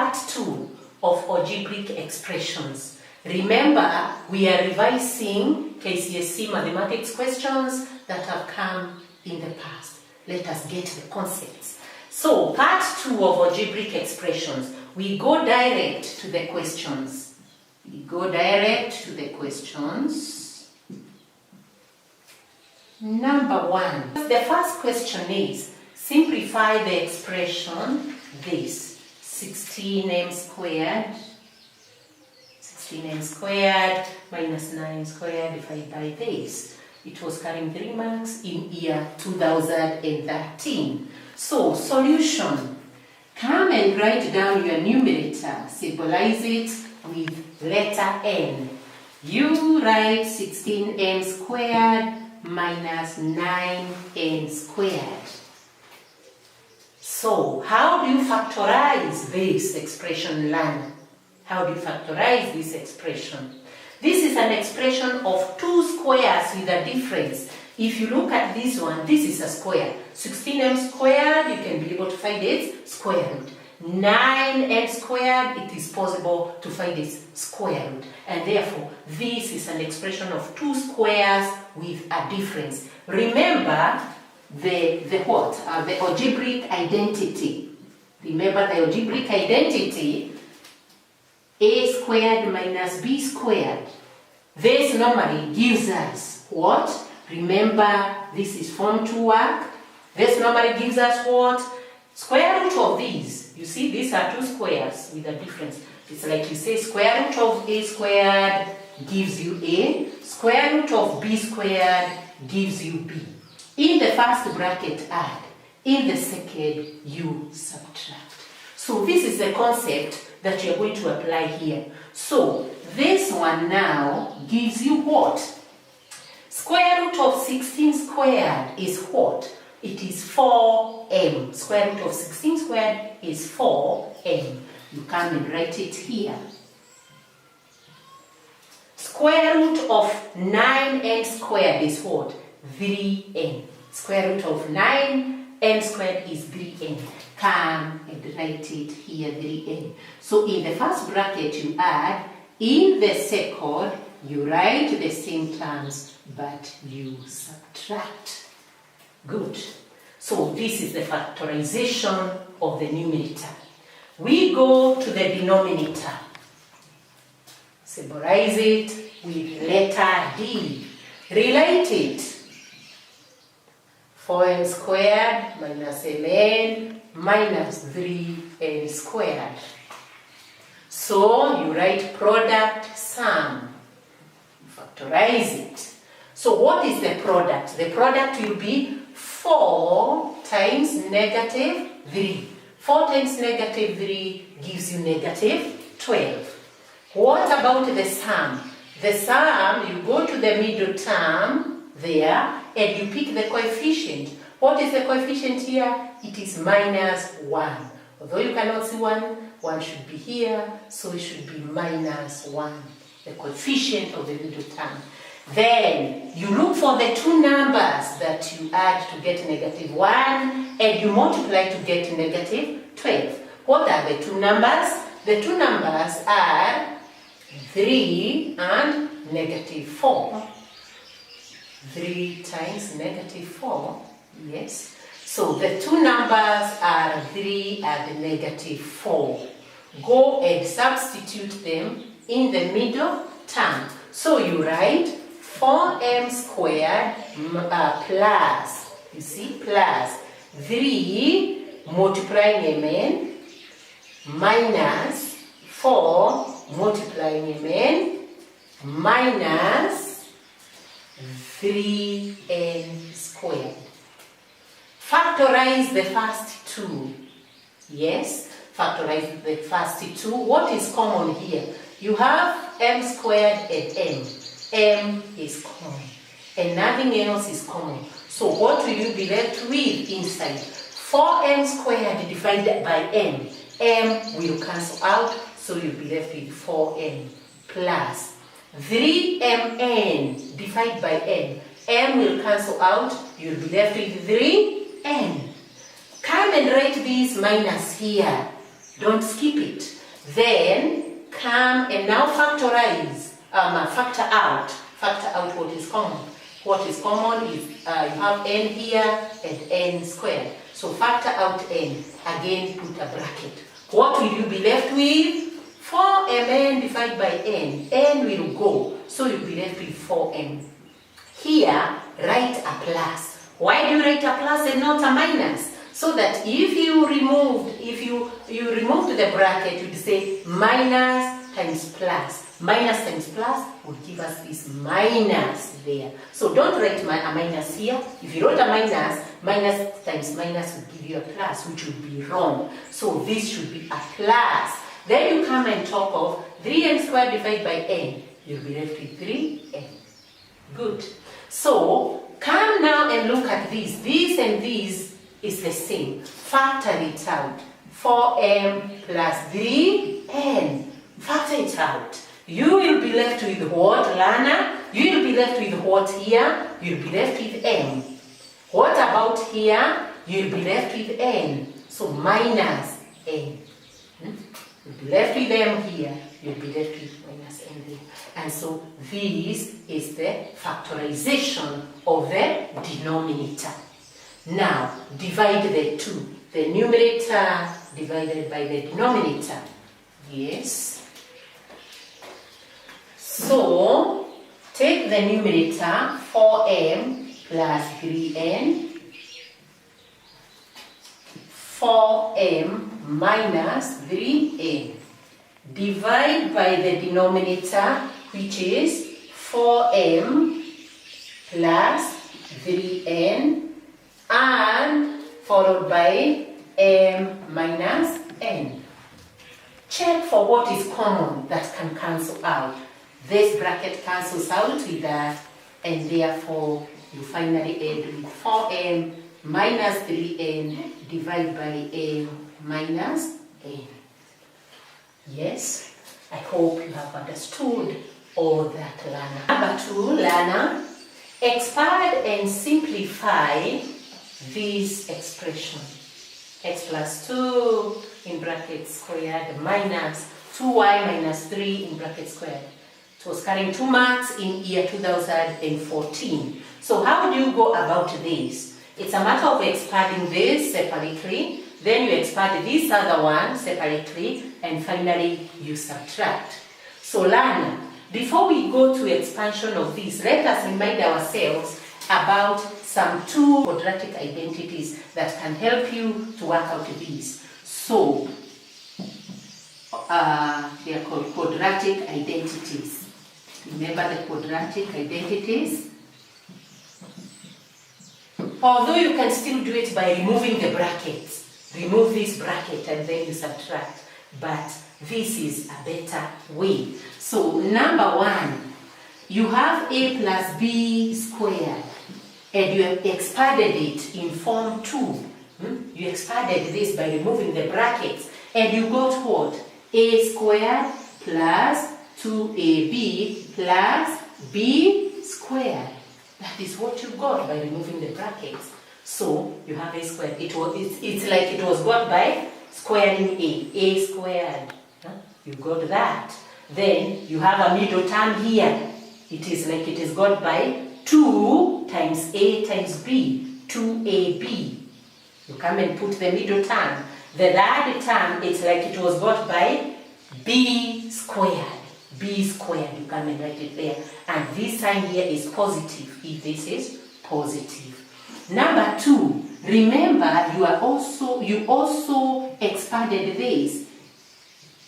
part 2 of algebraic expressions. Remember, we are revising Kcse mathematics questions that have come in the past. Let us get the concepts. So, part 2 of algebraic expressions, we go direct to the questions. Number 1. The first question is, simplify the expression this. 16m squared minus 9 squared divided by this. It was carrying 3 marks in year 2013. So, solution. Come and write down your numerator. Symbolize it with letter N. You write 16m squared minus 9n squared. So, how do you factorize this expression, learner? How do you factorize this expression? This is an expression of 2 squares with a difference. If you look at this one, this is a square. 16m squared, you can be able to find its square root. 9n squared, it is possible to find its square root. And therefore, this is an expression of 2 squares with a difference. Remember the algebraic identity. Remember the algebraic identity, a squared minus b squared. This normally gives us what? Remember, this is form 2 work. This normally gives us what? Square root of these. You see, these are 2 squares with a difference. It's like you say square root of a squared gives you a. Square root of b squared gives you b. In the first bracket, add. In the second, you subtract. So this is the concept that you're going to apply here. So this one now gives you what? Square root of 16 squared is what? It is 4m. Square root of 16 squared is 4m. You come and write it here. Square root of 9n squared is what? 3n. Square root of 9n squared is 3n. Come and write it here, 3n. So in the first bracket you add, in the second you write the same terms, but you subtract. Good. So this is the factorization of the numerator. We go to the denominator. Symbolize it with letter D. Relate it. 4m squared minus mn minus 3n squared. So you write product sum. Factorize it. So what is the product? The product will be 4 times negative 3. 4 times negative 3 gives you negative 12. What about the sum? The sum, you go to the middle term there and you pick the coefficient. What is the coefficient here? It is minus 1. Although you cannot see 1, 1 should be here, so it should be minus 1, the coefficient of the middle term. Then you look for the 2 numbers that you add to get negative 1 and you multiply to get negative 12. What are the 2 numbers? The 2 numbers are 3 and negative 4. 3 times negative 4, yes. So the 2 numbers are 3 and negative 4. Go and substitute them in the middle term. So you write 4m squared plus, you see, plus 3 multiplying mn minus 4 multiplying mn minus 3n squared. Factorize the first 2. Yes, factorize the first 2. What is common here? You have m squared and m. M is common and nothing else is common. So what will you be left with inside? 4m squared divided by m. M will cancel out, so you'll be left with 4m plus 3mn divided by n. M will cancel out, you'll be left with 3n. Come and write this minus here. Don't skip it. Then come and now factorize, factor out what is common. What is common is you have n here and n squared. So factor out n, again put a bracket. What will you be left with? 4mn divided by n. N will go, so you'll be left with 4m. Here, write a plus. Why do you write a plus and not a minus? So that if you removed the bracket, you'd say minus times plus. Minus times plus would give us this minus there. So don't write a minus here. If you wrote a minus, minus times minus would give you a plus, which would be wrong. So this should be a plus. Then you come and talk of 3n squared divided by n. You'll be left with 3n. Good. So come now and look at this. This and this is the same. Factor it out. 4m plus 3n. Factor it out. You will be left with what, Lana? You will be left with what here? You'll be left with m. What about here? You'll be left with n. So minus n. You'll be left with m here. You'll be left with minus n there. And so this is the factorization of the denominator. Now, divide the two. The numerator divided by the denominator. Yes. So, take the numerator, 4m plus 3n, 4m minus 3n. Divide by the denominator, which is 4m plus 3n, and followed by m minus n. Check for what is common that can cancel out. This bracket cancels out with that, and therefore you finally end with 4m minus 3n divided by m minus n. Yes, I hope you have understood all that, Lana. Number 2, Lana, expand and simplify this expression. X plus 2 in brackets squared minus 2y minus 3 in brackets squared. It was carrying 2 marks in year 2014. So how do you go about this? It's a matter of expanding this separately, then you expand this other one separately, and finally you subtract. So Lana, before we go to expansion of this, let us remind ourselves about some 2 quadratic identities that can help you to work out this. So, they are called quadratic identities. Remember the quadratic identities? Although you can still do it by removing the brackets. Remove this bracket and then you subtract. But this is a better way. So, number 1, you have a plus b squared. And you have expanded it in form 2. You expanded this by removing the brackets. And you got what? A squared plus 2ab plus b squared. That is what you got by removing the brackets. So you have a squared. It's like it was got by squaring a squared. You got that. Then you have a middle term here. It is like it is got by 2 times a times b, 2ab. You come and put the middle term. The third term, it's like it was got by b squared. B squared, you come and write it there. And this sign here is positive, if this is positive. Number 2, remember you also expanded this.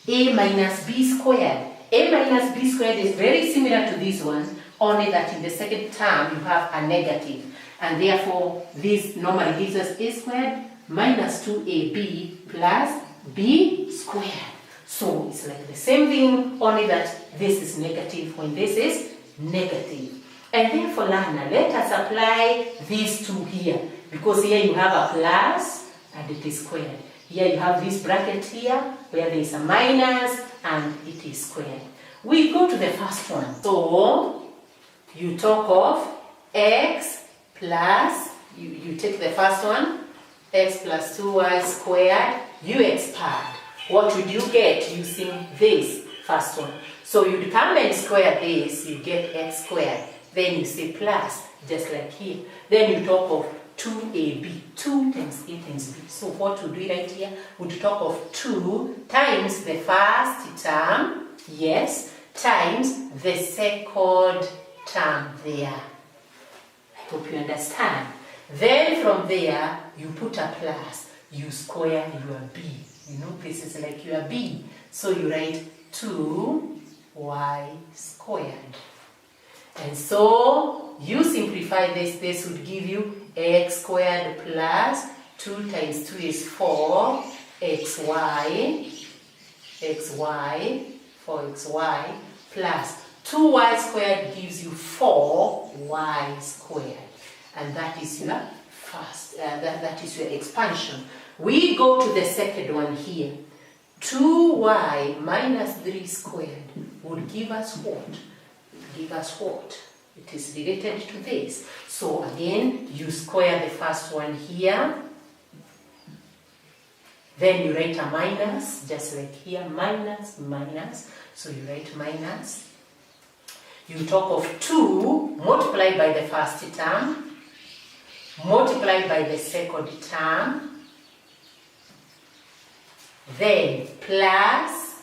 A minus b squared. A minus b squared is very similar to this one, only that in the second term you have a negative. And therefore, this normally gives us a squared minus 2ab plus b squared. So it's like the same thing, only that this is negative when this is negative. And therefore, Lana, let us apply these two here. Because here you have a plus and it is squared. Here you have this bracket here where there is a minus and it is squared. We go to the first one. So you talk of x plus, you take the first one, x plus 2y squared, you expand. What would you get using this first one? So you'd come and square this, you get x squared. Then you say plus, just like here. Then you talk of 2ab, 2 times a times b. So what would we write here? We'd talk of 2 times the first term, yes, times the second term there. I hope you understand. Then from there, you put a plus, you square your b. You know, this is like your b. So you write 2y squared. And so you simplify this would give you x squared plus 2 times 2 is 4, xy, 4xy plus 2y squared gives you 4y squared. And that is your first, that is your expansion. We go to the second one here. 2y minus 3 squared would give us what? Give us what? It is related to this. So again, you square the first one here. Then you write a minus, just like here, minus, minus. So you write minus. You talk of 2 multiplied by the first term, multiplied by the second term, then plus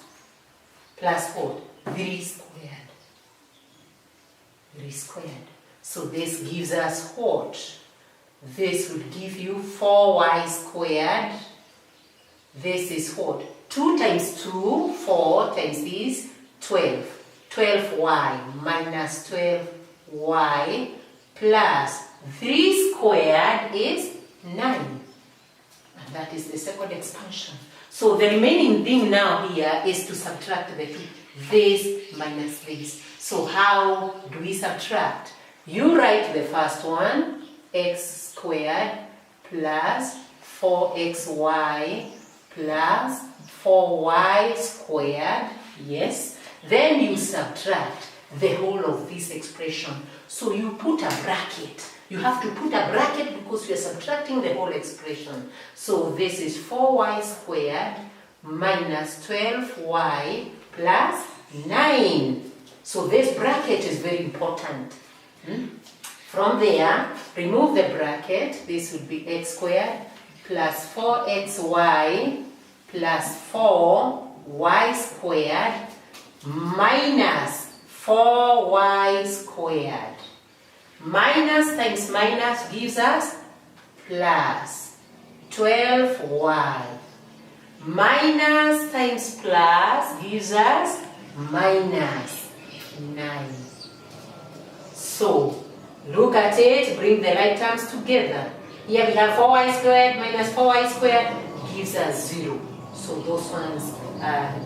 what? 3 squared. 3 squared. So this gives us what? This would give you 4y squared. This is what? 2 times 2, 4 times this, 12. 12y minus 12y plus 3 squared is 9. And that is the second expansion. So the remaining thing now here is to subtract the two. This minus this. So how do we subtract? You write the first one, x squared plus 4xy plus 4y squared, yes. Then you subtract the whole of this expression. So you put a bracket. You have to put a bracket because you are subtracting the whole expression. So this is 4y squared minus 12y plus 9. So this bracket is very important. From there, remove the bracket. This would be x squared plus 4xy plus 4y squared minus 4y squared. Minus times minus gives us plus 12y. Minus times plus gives us minus 9. So, look at it, bring the right terms together. Here we have 4y squared minus 4y squared gives us 0. So those ones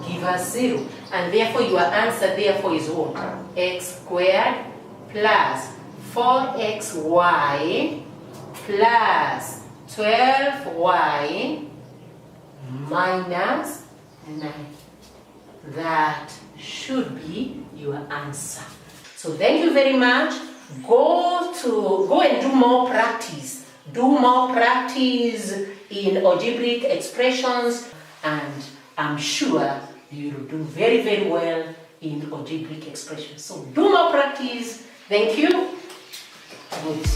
give us 0. And therefore your answer therefore is what? X squared plus 4xy plus 12y minus 9. That should be your answer. So thank you very much. Go and do more practice. Do more practice in algebraic expressions, and I'm sure you'll do very, very well in algebraic expressions. So do more practice. Thank you. Good.